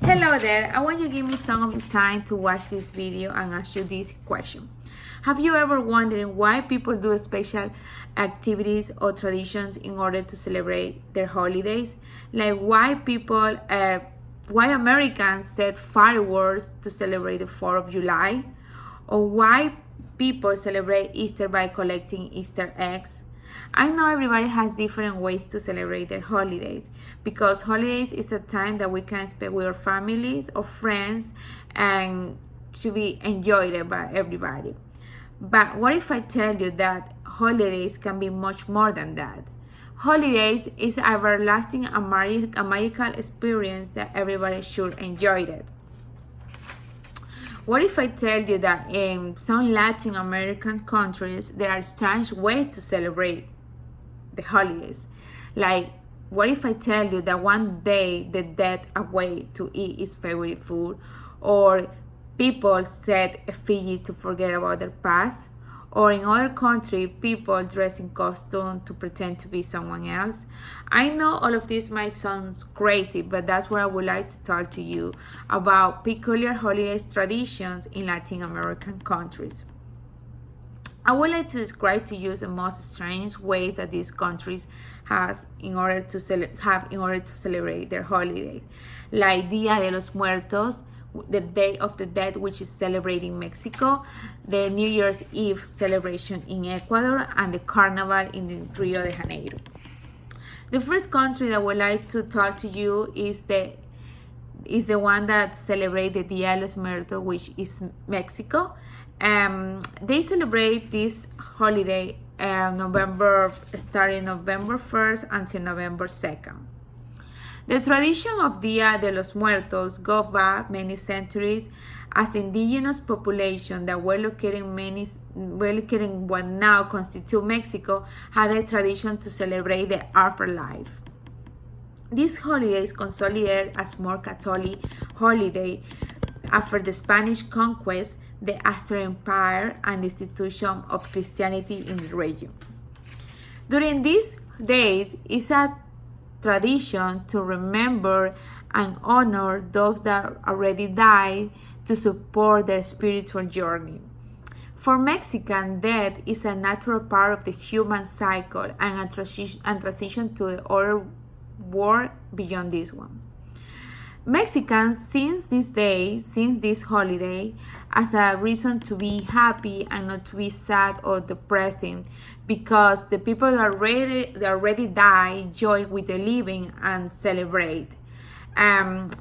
Hello there, I want you to give me some of your time to watch this video and ask you this question. Have you ever wondered why people do special activities or traditions in order to celebrate their holidays? Like why Americans set fireworks to celebrate the 4th of July? Or why people celebrate Easter by collecting Easter eggs? I know everybody has different ways to celebrate their holidays because holidays is a time that we can spend with our families or friends and to be enjoyed by everybody. But what if I tell you that holidays can be much more than that? Holidays is an everlasting and magical experience that everybody should enjoy it. What if I tell you that in some Latin American countries there are strange ways to celebrate the holidays? Like, what if I tell you that one day the dead away to eat his favorite food, or people set effigy to forget about their past, or in other countries people dress in costume to pretend to be someone else? I know all of this might sound crazy, but that's what I would like to talk to you about peculiar holiday traditions in Latin American countries. I would like to describe to you the most strange ways that these countries have in order to celebrate their holiday, like Dia de los Muertos, the Day of the Dead, which is celebrated in Mexico, the New Year's Eve celebration in Ecuador, and the Carnaval in Rio de Janeiro. The first country that I would like to talk to you is the one that celebrates the Dia de los Muertos, which is Mexico. They celebrate this holiday starting November 1st until November 2nd. The tradition of Dia de los Muertos goes back many centuries, as the indigenous population that were located in what now constitutes Mexico had a tradition to celebrate the afterlife. This holiday is consolidated as more Catholic holiday after the Spanish conquest, the Aztec Empire, and the institution of Christianity in the region. During these days, it's a tradition to remember and honor those that already died to support their spiritual journey. For Mexicans, death is a natural part of the human cycle and a transition to the other world beyond this one. Mexicans since this holiday as a reason to be happy and not to be sad or depressing, because the people that already died join with the living and celebrate. In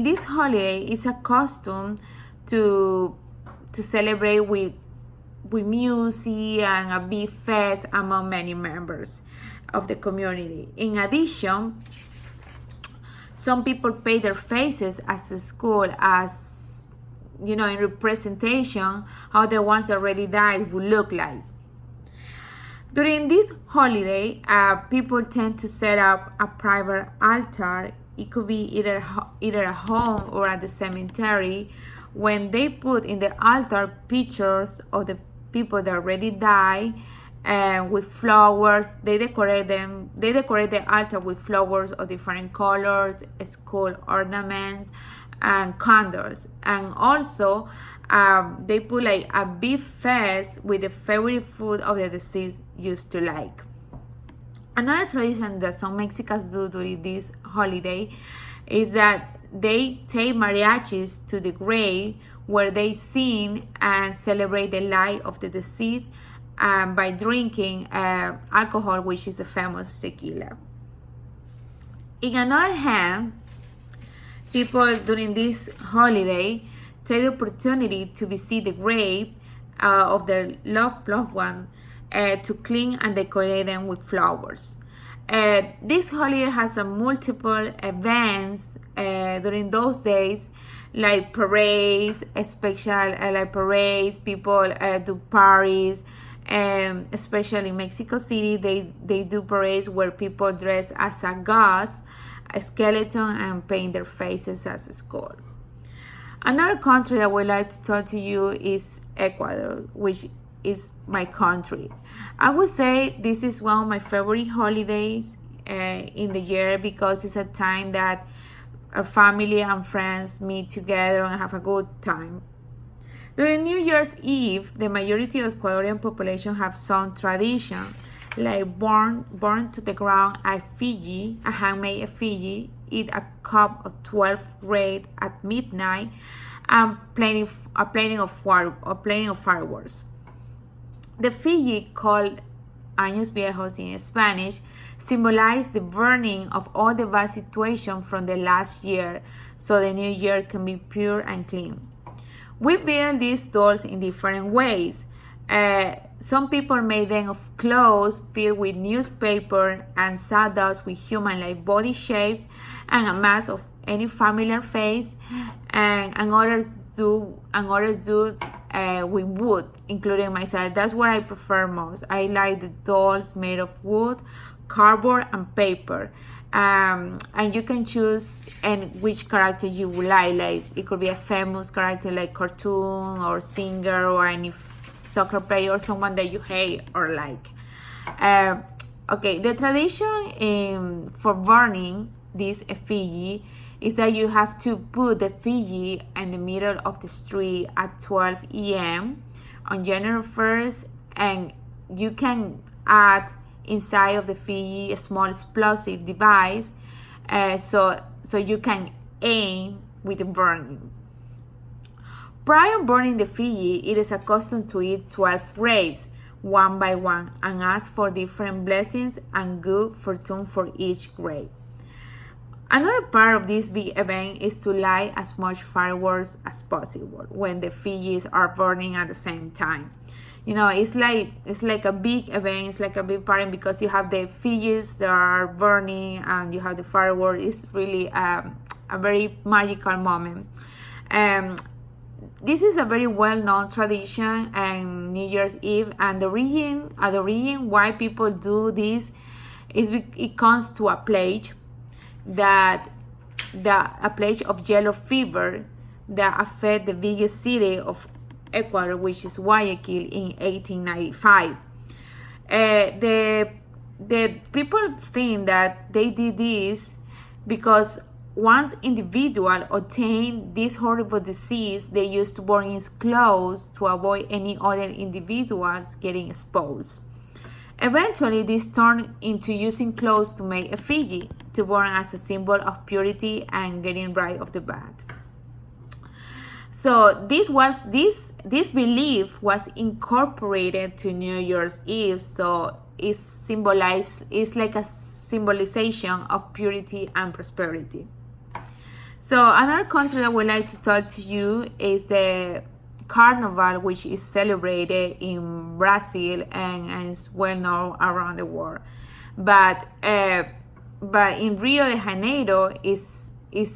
this holiday, it's a custom to celebrate with music and a big fest among many members of the community. In addition, some people paint their faces as a school, as in representation how the ones that already died would look like. During this holiday, people tend to set up a private altar. It could be either at home or at the cemetery, when they put in the altar pictures of the people that already died, and with flowers. They decorate the altar with flowers of different colors, school ornaments, and candles. And also they put like a big feast with the favorite food of the deceased used to like. Another tradition that some Mexicans do during this holiday is that they take mariachis to the grave, where they sing and celebrate the life of the deceased by drinking alcohol, which is the famous tequila. In another hand, people during this holiday take the opportunity to visit the grave of their loved one, to clean and decorate them with flowers. This holiday has multiple events during those days, like parades, people do parties. Especially in Mexico City, they do parades where people dress as a ghost, a skeleton, and paint their faces as a skull. Another country I would like to talk to you is Ecuador, which is my country. I would say this is one of my favorite holidays in the year, because it's a time that our family and friends meet together and have a good time. During New Year's Eve, the majority of Ecuadorian population have some tradition, like burn to the ground a handmade effigy, eat a cup of 12 grapes at midnight, and playing of fireworks. The effigy, called Años Viejos in Spanish, symbolize the burning of all the bad situation from the last year, so the new year can be pure and clean. We build these dolls in different ways. Some people made them of clothes filled with newspaper and sawdust with human-like body shapes and a mask of any familiar face, and others do with wood, including myself. That's what I prefer most. I like the dolls made of wood, cardboard, and paper. And you can choose which character you would like. Like, it could be a famous character like cartoon or singer or any soccer player or someone that you hate or like. Okay, the tradition for burning this effigy is that you have to put the effigy in the middle of the street at 12 a.m. on January 1st, and you can add inside of the effigy a small explosive device, so you can aim with the burning. Prior burning the effigy, it is accustomed to eat 12 grapes one by one and ask for different blessings and good fortune for each grape. Another part of this big event is to light as much fireworks as possible when the effigies are burning at the same time. You know, it's like a big event. It's like a big party because you have the effigies that are burning and you have the fireworks. It's really a very magical moment. This is a very well-known tradition and New Year's Eve, and the reason why people do this is it comes to a plague of yellow fever that affected the biggest city of Ecuador, which is Guayaquil, in 1895. The people think that they did this because once individual obtained this horrible disease, they used to burn his clothes to avoid any other individuals getting exposed. Eventually, this turned into using clothes to make effigy to burn as a symbol of purity and getting rid of the bad. So this belief was incorporated to New Year's Eve. So it's like a symbolization of purity and prosperity. So another country that I would like to talk to you is the Carnaval, which is celebrated in Brazil and is well known around the world. But in Rio de Janeiro is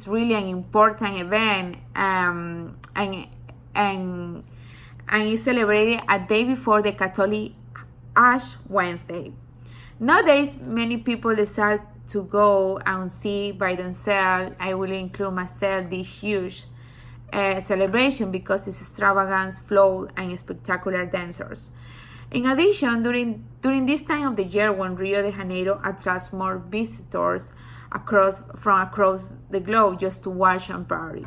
really an important event, and is celebrated a day before the Catholic Ash Wednesday. Nowadays, many people decide to go and see by themselves. I will include myself this huge celebration because it's extravagant, flow, and spectacular dancers. In addition, during this time of the year when Rio de Janeiro attracts more visitors from across the globe just to watch and party.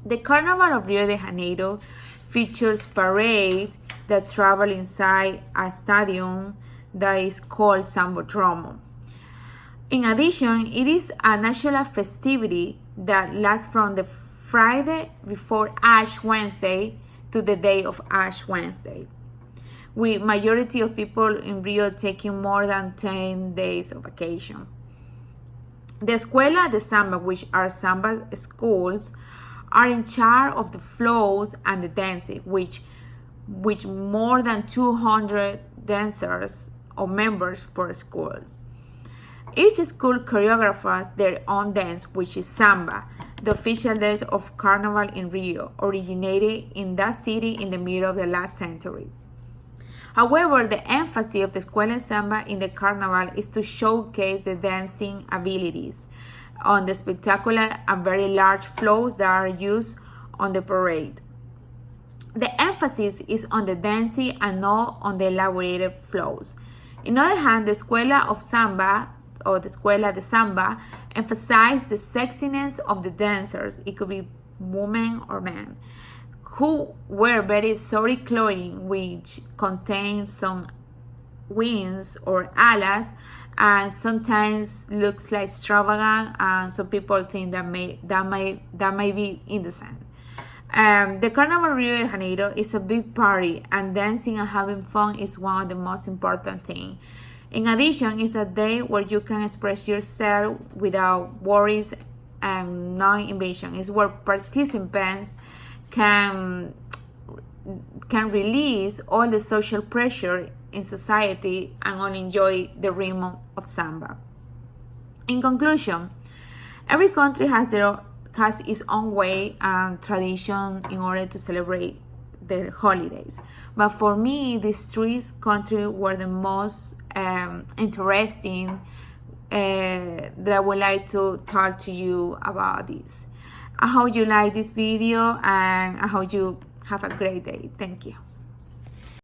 The Carnival of Rio de Janeiro features parades that travel inside a stadium that is called Sambodromo. In addition, it is a national festivity that lasts from the Friday before Ash Wednesday to the day of Ash Wednesday, with majority of people in Rio taking more than 10 days of vacation. The Escuela de Samba, which are Samba schools, are in charge of the flows and the dancing, which more than 200 dancers or members per schools. Each school choreographs their own dance, which is Samba, the official dance of Carnival in Rio, originated in that city in the middle of the last century. However, the emphasis of the Escuela de Samba in the Carnival is to showcase the dancing abilities on the spectacular and very large floats that are used on the parade. The emphasis is on the dancing and not on the elaborated flows. On the other hand, the Escuela of Samba or the escuela de samba emphasize the sexiness of the dancers. It could be women or men, who wear very sorry clothing which contains some wings or alas, and sometimes looks like extravagant, and some people think that may be indecent. The Carnaval Rio de Janeiro is a big party, and dancing and having fun is one of the most important things. In addition, it's a day where you can express yourself without worries and non-invasion. It's where participants can release all the social pressure in society and only enjoy the rhythm of samba. In conclusion, every country has its own way and tradition in order to celebrate their holidays. But for me, these three countries were the most interesting that I would like to talk to you about this. I hope you like this video, and I hope you have a great day. Thank you.